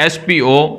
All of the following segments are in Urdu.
SPO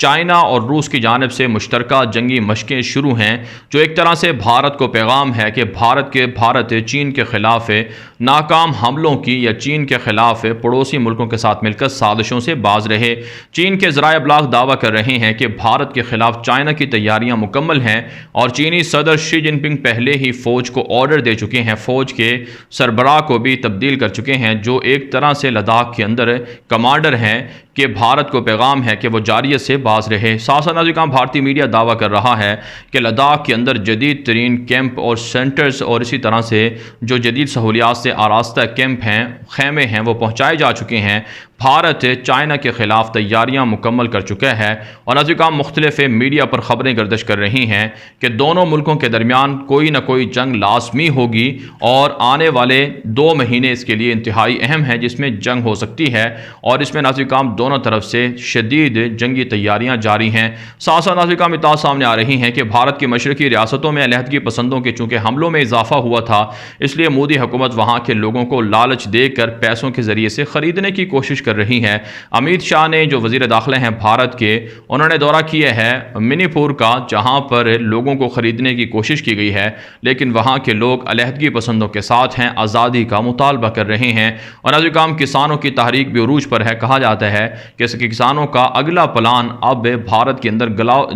چائنا اور روس کی جانب سے مشترکہ جنگی مشقیں شروع ہیں، جو ایک طرح سے بھارت کو پیغام ہے کہ بھارت چین کے خلاف ناکام حملوں کی یا چین کے خلاف پڑوسی ملکوں کے ساتھ مل کر سازشوں سے باز رہے۔ چین کے ذرائع ابلاغ دعویٰ کر رہے ہیں کہ بھارت کے خلاف چائنا کی تیاریاں مکمل ہیں اور چینی صدر شی جن پنگ پہلے ہی فوج کو آرڈر دے چکے ہیں، فوج کے سربراہ کو بھی تبدیل کر چکے ہیں، جو ایک طرح سے لداخ کے اندر کمانڈر ہیں، کہ بھارت کو پیغام ہے کہ وہ جارحیت سے باز رہے۔ ساتھ ساتھ ناظرین بھارتی میڈیا دعویٰ کر رہا ہے کہ لداخ کے اندر جدید ترین کیمپ اور سینٹرز اور اسی طرح سے جو جدید سہولیات سے آراستہ کیمپ ہیں، خیمے ہیں، وہ پہنچائے جا چکے ہیں۔ بھارت چائنا کے خلاف تیاریاں مکمل کر چکا ہے اور ناظرین مختلف میڈیا پر خبریں گردش کر رہی ہیں کہ دونوں ملکوں کے درمیان کوئی نہ کوئی جنگ لازمی ہوگی اور آنے والے 2 مہینے اس کے لیے انتہائی اہم ہیں، جس میں جنگ ہو سکتی ہے اور اس میں ناظرین دونوں طرف سے شدید جنگی تیاریاں جاری ہیں۔ ساتھ ساتھ ناظرین اطلاعات سامنے آ رہی ہیں کہ بھارت کی مشرقی ریاستوں میں علیحدگی پسندوں کے چونکہ حملوں میں اضافہ ہوا تھا، اس لیے مودی حکومت وہاں کے لوگوں کو لالچ دے کر پیسوں کے ذریعے سے خریدنے کی کوشش کر رہی ہے۔ امیت شاہ نے جو وزیر داخلہ ہیں بھارت کے، انہوں نے دورہ کیا ہے منی پور کا، جہاں پر لوگوں کو خریدنے کی کوشش کی گئی ہے، لیکن وہاں کے لوگ علیحدگی پسندوں کے ساتھ ہیں، آزادی کا مطالبہ کر رہے ہیں اور ناظرین کسانوں کی تحریک بھی عروج پر ہے۔ کہا جاتا ہے کہ کسانوں کا اگلا پلان اب بھارت کے اندر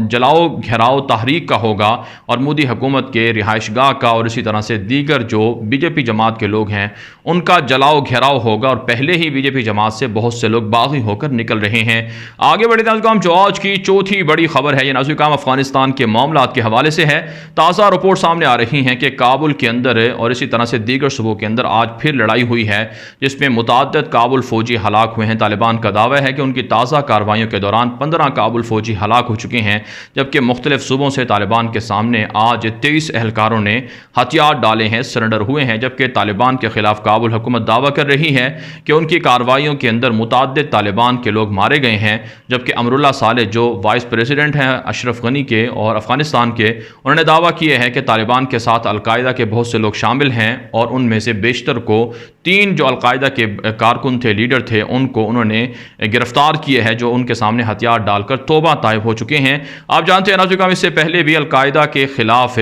جلاؤ گھیراؤ تحریک کا ہوگا اور مودی حکومت کے رہائش گاہ کا اور اسی طرح سے دیگر جو بی جے پی جماعت کے لوگ ہیں ان کا جلاؤ گھیراؤ ہوگا اور پہلے ہی بی جے پی جماعت سے بہت سے لوگ باغی ہو کر نکل رہے ہیں۔ آگے بڑھتے ہیں ناظرین، جو آج کی چوتھی بڑی خبر ہے یہ ناظرین افغانستان کے معاملات کے حوالے سے ہے۔ تازہ رپورٹ سامنے آ رہی ہیں کہ کابل کے اندر اور اسی طرح سے دیگر صوبوں کے اندر آج پھر لڑائی ہوئی ہے، جس میں متعدد کابل فوجی ہلاک ہوئے ہیں۔ طالبان کا دعویٰ ہے کہ ان کی تازہ کارروائیوں کے دوران 15 کابل فوجی ہلاک ہو چکے ہیں، جبکہ مختلف صوبوں سے طالبان کے سامنے آج 23 اہلکاروں نے ہتھیار ڈالے ہیں، سرنڈر ہوئے ہیں، جبکہ طالبان کے خلاف کابل حکومت دعویٰ کر رہی ہے کہ ان کی کارروائیوں کے اندر متعدد طالبان کے لوگ مارے گئے ہیں، جبکہ امراللہ صالح جو وائس پریزیڈنٹ ہیں اشرف غنی کے اور افغانستان کے، انہوں نے دعویٰ کیا ہے کہ طالبان کے ساتھ القاعدہ کے بہت سے لوگ شامل ہیں اور ان میں سے بیشتر کو 3 جو القاعدہ کے کارکن تھے، لیڈر تھے، ان کو انہوں نے گرفتار کیا ہے، جو ان کے سامنے ہتھیار ڈال کر توبہ طائب ہو چکے ہیں۔ آپ جانتے ہیں ناظرین اس سے پہلے بھی القاعدہ کے خلاف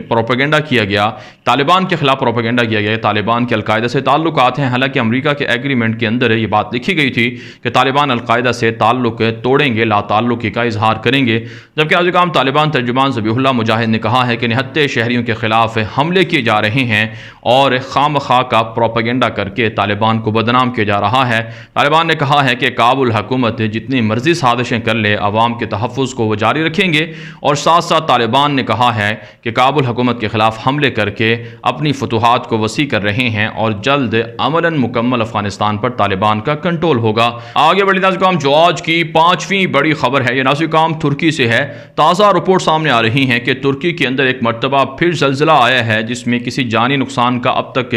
پروپیگنڈا کیا گیا، طالبان کے خلاف پروپیگنڈا کیا گیا، طالبان کے القاعدہ سے تعلقات ہیں، حالانکہ امریکہ کے ایگریمنٹ کے اندر یہ بات لکھی گئی تھی کہ طالبان القاعدہ سے تعلق توڑیں گے، لا تعلقی کا اظہار کریں گے، جبکہ ناظرین طالبان ترجمان ذبیح اللہ مجاہد نے کہا ہے کہ نہتے شہریوں کے خلاف حملے کیے جا رہے ہیں اور خام خواہ کا پروپیگنڈا کر کے طالبان کو بدنام کیا جا رہا ہے۔ طالبان نے کہا ہے کہ کابل حکومت جتنی مرضی سازشیں کر لے، عوام کے تحفظ کو وہ جاری رکھیں گے اور ساتھ ساتھ طالبان نے کہا ہے کہ کابل حکومت کے خلاف حملے کر کے اپنی فتوحات کو وسیع کر رہے ہیں اور جلد عملاً مکمل افغانستان پر طالبان کا کنٹرول ہوگا۔ آگے بڑھتے ہیں ناظرین، جو آج کی 5ویں بڑی خبر ہے یہ ناظرین ترکی سے ہے۔ تازہ رپورٹ سامنے آ رہی ہیں کہ ترکی کے اندر ایک مرتبہ پھر زلزلہ آیا ہے، جس میں کسی جانی نقصان کا اب تک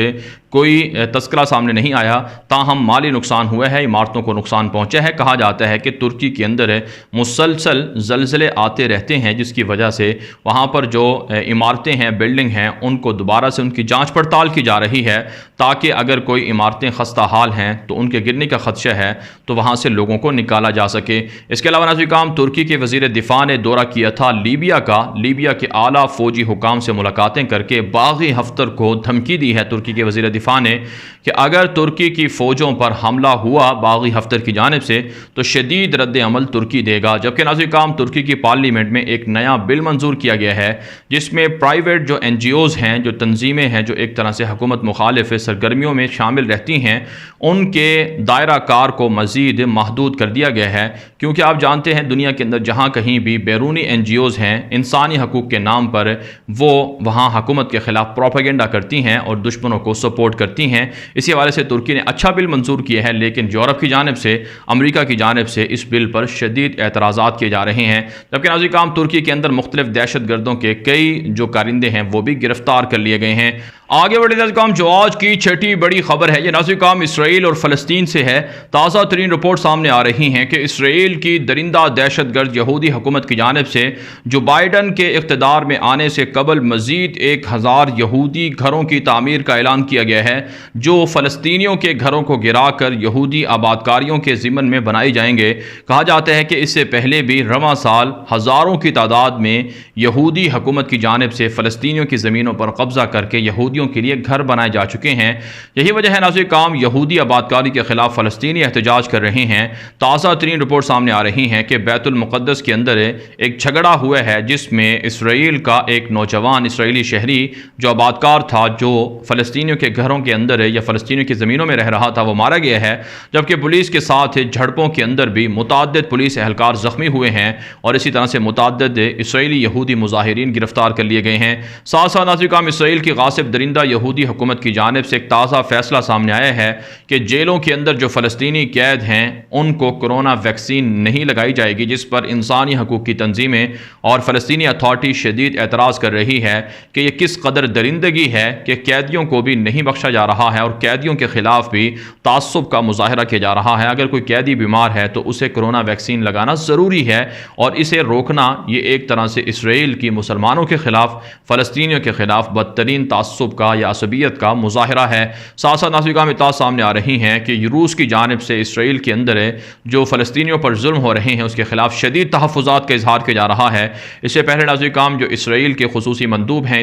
کوئی تذکرہ سامنے نہیں آیا، تاہم مالی نقصان ہوا ہے، عمارتوں کو نقصان پہنچا ہے۔ کہا جاتا ہے کہ ترکی کے اندر مسلسل زلزلے آتے رہتے ہیں، جس کی وجہ سے وہاں پر جو عمارتیں ہیں، بلڈنگ ہیں، ان کو دوبارہ سے ان کی جانچ پڑتال کی جا رہی ہے، تاکہ اگر کوئی عمارتیں خستہ حال ہیں تو ان کے گرنے کا خدشہ ہے تو وہاں سے لوگوں کو نکالا جا سکے۔ اس کے علاوہ ناظرین ترکی کے وزیر دفاع نے دورہ کیا تھا لیبیا کے اعلیٰ فوجی حکام سے ملاقاتیں کر کے باغی حفتر کو دھمکی دی ہے ترکی کے وزیر دفاع نے کہ اگر ترکی کی فوجوں پر حملہ ہوا باغی حفتر کی جانب سے تو شدید رد عمل ترکی دے گا۔ جبکہ ناظرین ترکی کی پارلیمنٹ میں ایک نیا بل منظور کیا گیا ہے، جس میں پرائیویٹ جو این جی اوز ہیں، جو تنظیمیں ہیں جو ایک طرح سے حکومت مخالف سرگرمیوں میں شامل رہتی ہیں، ان کے دائرہ کار کو مزید محدود کر دیا گیا ہے، کیونکہ آپ جانتے ہیں دنیا کے اندر جہاں کہیں بھی بیرونی این جی اوز ہیں انسانی حقوق کے نام پر وہ وہاں حکومت کے خلاف پروپیگنڈا کرتی ہیں اور دشمنوں کو سپورٹ کرتی ہیں۔ اسی حوالے سے ترکی نے اچھا بل منظور کیا ہے، لیکن یورپ کی جانب سے، امریکہ کی جانب سے اس بل پر شدید اعتراضات کیے جا رہے ہیں۔ جبکہ ناظرین ترکی کے اندر مختلف دہشت گردوں کے کئی جو کارندے ہیں وہ بھی گرفتار کر لیے گئے ہیں۔ آگے بڑھے ناظرین، جو آج کی چھٹی بڑی خبر ہے یہ ناظرین اسرائیل اور فلسطین سے ہے۔ تازہ ترین رپورٹ سامنے آ رہی ہیں کہ اسرائیل کی درندہ دہشت گرد یہودی حکومت کی جانب سے جو بائیڈن کے اقتدار میں آنے سے قبل مزید 1000 یہودی گھروں کی تعمیر کا اعلان کیا گیا ہے، جو فلسطینیوں کے گھروں کو گرا کر یہودی آبادکاریوں کے ضمن میں بنائے جائیں گے۔ کہا جاتا ہے کہ اس سے پہلے بھی رواں سال ہزاروں کی تعداد میں یہودی حکومت کی جانب سے فلسطینیوں کی زمینوں پر قبضہ کر کے یہودیوں کے لیے گھر بنائے جا چکے ہیں۔ یہی وجہ ہے ناظرین، یہودی آبادکاری کے خلاف فلسطینی احتجاج کر رہے ہیں۔ تازہ ترین رپورٹ سامنے آ رہی ہیں کہ بیت المقدس کے اندر ایک جھگڑا ہوا ہے جس میں اسرائیل کا ایک نوجوان اسرائیلی شہری جو آبادکار تھا، جو فلسطینیوں کے گھروں کے اندر یا فلسطینیوں کی زمینوں میں رہ رہا تھا، وہ مارا گیا ہے، جبکہ پولیس کے ساتھ جھڑپوں کے اندر بھی متعدد پولیس اہلکار زخمی ہوئے ہیں اور اسی طرح سے متعدد اسرائیلی یہودی مظاہرین گرفتار کر لیے گئے ہیں۔ ساتھ ساتھ ناظرین، اسرائیل کی غاصب درندہ یہودی حکومت کی جانب سے ایک تازہ فیصلہ سامنے آیا ہے کہ جیلوں کے اندر جو فلسطینی قید ہیں ان کو کورونا ویکسین نہیں لگائی جائے گی، جس پر انسانی حقوق کی تنظیمیں اور فلسطینی اتھارٹی شدید اعتراض کر رہی ہے کہ یہ کس قدر درندگی ہے کہ قیدیوں کو بھی نہیں بخشا جا رہا ہے اور قیدیوں کے خلاف بھی تعصب کا مظاہرہ کیا جا رہا ہے۔ اگر کوئی قیدی بیمار ہے تو اسے کورونا ویکسین لگانا ضروری ہے اور اسے روکنا یہ ایک طرح سے اسرائیل کی مسلمانوں کے خلاف، فلسطینیوں کے خلاف بدترین تعصب کا یا عصبیت کا مظاہرہ ہے۔ ساتھ ساتھ ناظرین، اطلاعات سامنے آ رہی ہیں کہ روس کی جانب سے اسرائیل کے اندر جو فلسطینیوں پر ظلم ہو رہے ہیں اس کے خلاف شدید تحفظات کا اظہار کیا جا رہا ہے۔ اس سے پہلے ناظرین، جو اسرائیل کے خصوصی مندوب ہیں،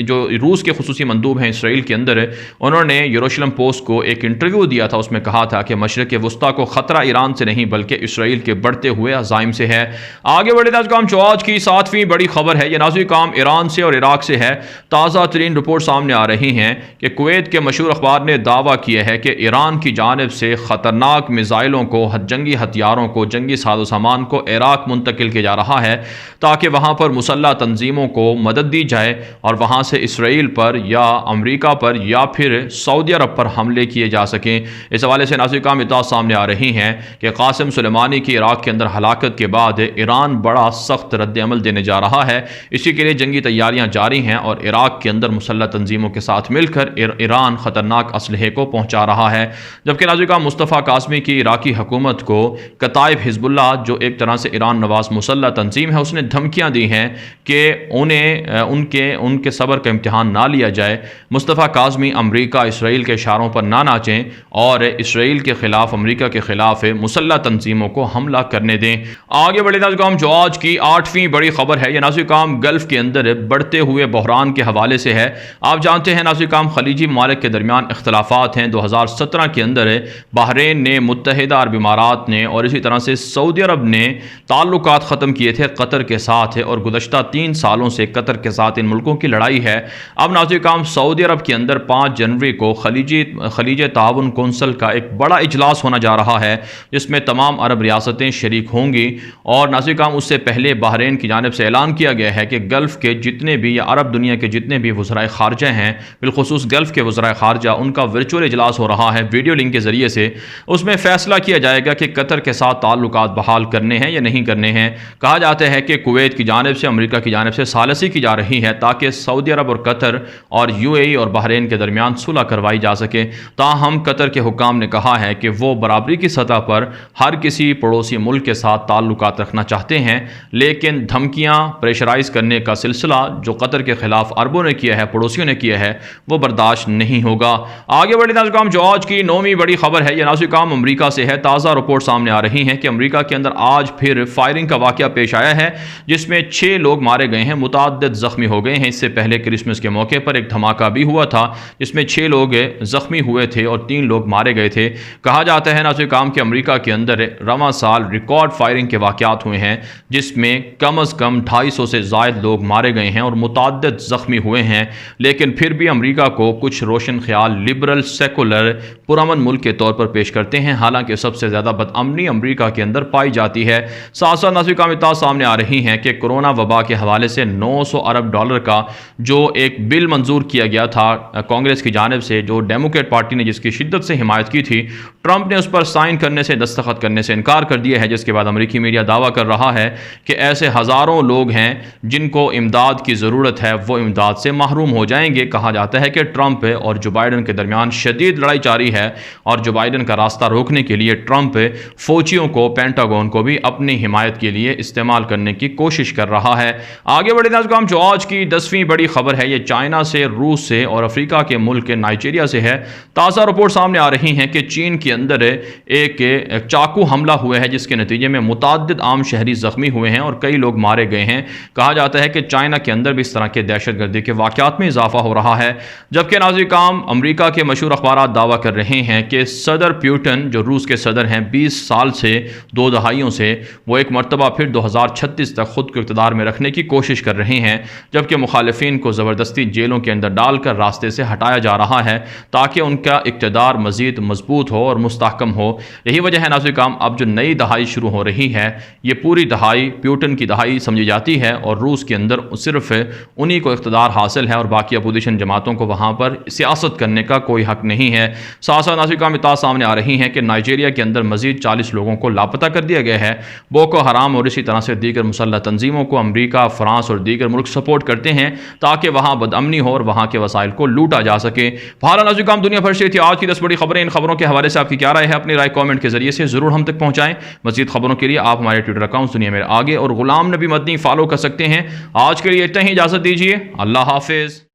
جو روس کے خصوصی مندوب ہیں اسرائیل کے اندر، انہوں نے یروشلم پوسٹ کو ایک انٹرویو دیا تھا۔ اس میں کہا تھا کہ مشرق وسطیٰ کو خطرہ ایران سے نہیں بلکہ اسرائیل کے بڑھتے ہوئے عزائم سے ہے۔ آگے بڑھے ناظرین، جو آج کی 7ویں بڑی خبر ہے یہ ناظرین ایران سے اور عراق سے ہے۔ تازہ ترین رپورٹ سامنے آ رہی ہیں کہ کویت کے مشہور اخبار نے دعویٰ کیا ہے کہ ایران کی جانب سے خطرناک میزائلوں کو، جنگی ہتھیاروں کو، جنگی ساز و سامان کو عراق منتقل کیا جا رہا ہے تاکہ وہاں پر مسلح تنظیموں کو مدد دی جائے اور وہاں سے اسرائیل پر یا امریکہ پر یا پھر سعودی عرب پر حملے کیے جا سکیں۔ اس حوالے سے ناظرین اطلاعات سامنے آ رہی ہیں کہ قاسم سلیمانی کی عراق کے اندر ہلاکت کے بعد ایران بڑا سخت رد عمل دینے جا رہا ہے۔ اسی کے لیے جنگی تیاریاں جاری ہیں اور عراق کے اندر مسلح تنظیموں کے ساتھ مل کر ایران خطرناک اسلحے کو پہنچا رہا ہے۔ جبکہ ناظرین، مصطفیٰ کاظمی کی عراقی حکومت کو کتائب حزب اللہ، جو ایک طرح سے ایران نواز مسلح تنظیم ہے، اس نے دھمکیاں دی ہیں کہ ان کے صبر کا امتحان نہ لیا جائے۔ مصطفیٰ کاظمی امریکہ اسرائیل کے اشاروں پر نہ ناچیں اور اسرائیل کے خلاف، امریکہ کے خلاف مسلح تنظیموں کو حملہ کرنے دیں۔ آگے بڑھے ناظرین، جو آج کی 8ویں بڑی خبر ہے یہ ناظرین گلف کے اندر بڑھتے ہوئے بحران کے حوالے سے ہے۔ آپ جانتے ہیں ناظرین، خلیجی ممالک کے درمیان اختلافات ہیں۔ 2017 کے اندر بحرین نے، متحدہ عرب امارات نے اور اسی طرح سے سعودی عرب نے تعلقات ختم کیے تھے قطر کے ساتھ، اور گزشتہ 3 سالوں سے قطر کے ساتھ ان ملکوں کی لڑائی ہے۔ اب ناظرین، سعودی عرب کے اندر 5 جنوری کو خلیج تعاون کونسل کا ایک بڑا اجلاس ہونا جا رہا ہے جس میں تمام عرب ریاستیں شریک ہوں گی، اور ناظرین اس سے پہلے بحرین کی جانب سے اعلان کیا گیا ہے کہ گلف کے جتنے بھی یا عرب دنیا کے جتنے بھی وزرائے خارجہ ہیں، بالخصوص گلف کے وزرائے خارجہ، ان کا ورچوئل اجلاس ہو رہا ہے ویڈیو لنک کے ذریعے سے۔ اس میں فیصلہ کیا جائے گا کہ قطر کے ساتھ تعلقات بحال کرنے ہیں یا نہیں کرنے ہیں۔ کہا جاتا ہے کہ کویت کی جانب سے، امریکہ کی جانب سے ثالثی کی جا رہی ہے تاکہ سعودی عرب اور قطر اور UAE اور بحرین کے درمیان صلح کروائی جا سکے۔ تاہم قطر کے حکام نے کہا ہے کہ وہ برابری کی سطح پر ہر کسی پڑوسی ملک کے ساتھ تعلقات رکھنا چاہتے ہیں، لیکن دھمکیاں، پریشرائز کرنے کا سلسلہ جو قطر کے خلاف عربوں نے کیا ہے، پڑوسیوں نے کیا ہے، وہ برداشت نہیں ہوگا۔ آگے بڑھے ناظرین، جو آج کی 9ویں بڑی خبر ہے یہ ناظرین امریکہ سے ہے۔ تازہ رپورٹ سامنے آ رہی ہیں کہ امریکہ کے اندر آج پھر فائرنگ کا واقعہ پیش آیا ہے جس میں 6 لوگ مارے گئے ہیں، متعدد زخمی ہو گئے ہیں۔ اس سے پہلے کرسمس کے موقع پر ایک دھماکہ بھی ہوا تھا جس میں 6 لوگ زخمی ہوئے تھے اور 3 لوگ مارے گئے تھے۔ کہا جاتا ہے ناظرین کہ امریکہ کے اندر رواں سال ریکارڈ فائرنگ کے واقعات ہوئے ہیں جس میں کم از کم 250 سے زائد لوگ مارے گئے ہیں اور متعدد زخمی ہوئے ہیں، لیکن پھر بھی امریکہ کو کچھ روشن خیال لبرل سیکولر پرامن ملک کے طور پر پیش کرتے ہیں، حالانکہ سب سے زیادہ بدامنی امریکہ کے اندر پائی جاتی ہے۔ ساتھ ساتھ ناظرین اطلاعات سامنے آ رہی ہیں کہ کورونا وبا کے حوالے سے $900 ارب کا جو ایک بل منظور کیا گیا تھا کانگریس کی جانب سے، جو ڈیموکریٹ پارٹی نے جس کی شدت سے حمایت کی تھی، ٹرمپ نے اس پر سائن کرنے سے، دستخط کرنے سے انکار کر دیا ہے، جس کے بعد امریکی میڈیا دعویٰ کر رہا ہے کہ ایسے ہزاروں لوگ ہیں جن کو امداد کی ضرورت ہے، وہ امداد سے محروم ہو جائیں گے۔ کہا جاتا ہے کہ ٹرمپ اور جو بائیڈن کے درمیان شدید لڑائی جاری ہے اور جو بائیڈن کا راستہ روکنے کے لیے ٹرمپ فوجیوں کو، پینٹاگون کو بھی اپنی حمایت کے لیے استعمال کرنے کی کوشش کر رہا ہے۔ آگے بڑھے ناظرین، جو آج کی 10ویں بڑی خبر ہے یہ چائنا سے، روس سے اور افریقہ کے ملک نائجیریا سے ہے۔ تازہ رپورٹ سامنے آ رہی ہیں کہ چین کے اندر ایک چاقو حملہ ہوا ہے جس کے نتیجے میں متعدد عام شہری زخمی ہوئے ہیں اور کئی لوگ مارے گئے ہیں۔ کہا جاتا ہے کہ چائنا کے اندر بھی اس طرح کے دہشت گردی کے واقعات میں اضافہ ہو رہا ہے، جبکہ ناظرین امریکہ کے مشہور اخبارات دعویٰ کر رہے ہیں کہ صدر پیوٹن جو روس کے صدر ہیں 20 سال سے، 2 دہائیوں سے، وہ ایک مرتبہ پھر 2036 تک خود کو اقتدار میں رکھنے کی کوشش کر رہے ہیں، جبکہ مخالفین کو زبردستی جیلوں کے اندر ڈال کر راستے سے ہٹایا جا رہا ہے تاکہ ان کا اقتدار مزید مضبوط ہو اور مستحکم ہو۔ یہی وجہ ہے ناظرین، اب جو نئی دہائی شروع ہو رہی ہے یہ پوری دہائی پیوٹن کی دہائی سمجھی جاتی ہے اور روس کے اندر صرف انہی کو اقتدار حاصل ہے اور باقی اپوزیشن جماعتوں کو وہاں پر سیاست کرنے کا کوئی حق نہیں ہے۔ ساتھ ساتھ ناظرین اطلاع سامنے آ رہی ہیں کہ نائجیریا کے اندر مزید 40 لوگوں کو لاپتہ کر دیا گیا ہے۔ بوکو حرام اور اسی طرح سے دیگر مسلح تنظیموں کو امریکہ، فرانس اور دیگر ملک سپورٹ کرتے ہیں تاکہ وہاں بدامنی ہو اور وہاں کے وسائل کو لوٹا جا سکے۔ بہرحال ناظرین، دنیا بھر سے تھی آج کی 10 بڑی خبریں۔ ان خبروں کے حوالے سے آپ کی کیا رائے ہے؟ اپنی رائے کامنٹ کے ذریعے سے ضرور ہم تک پہنچائیں۔ مزید خبروں کے لیے آپ ہمارے ٹویٹر اکاؤنٹ دنیا میں آگے اور غلام نبی مدنی فالو کر سکتے ہیں۔ آج کے لیے اتنا ہی، اجازت دیجیے، اللہ حافظ۔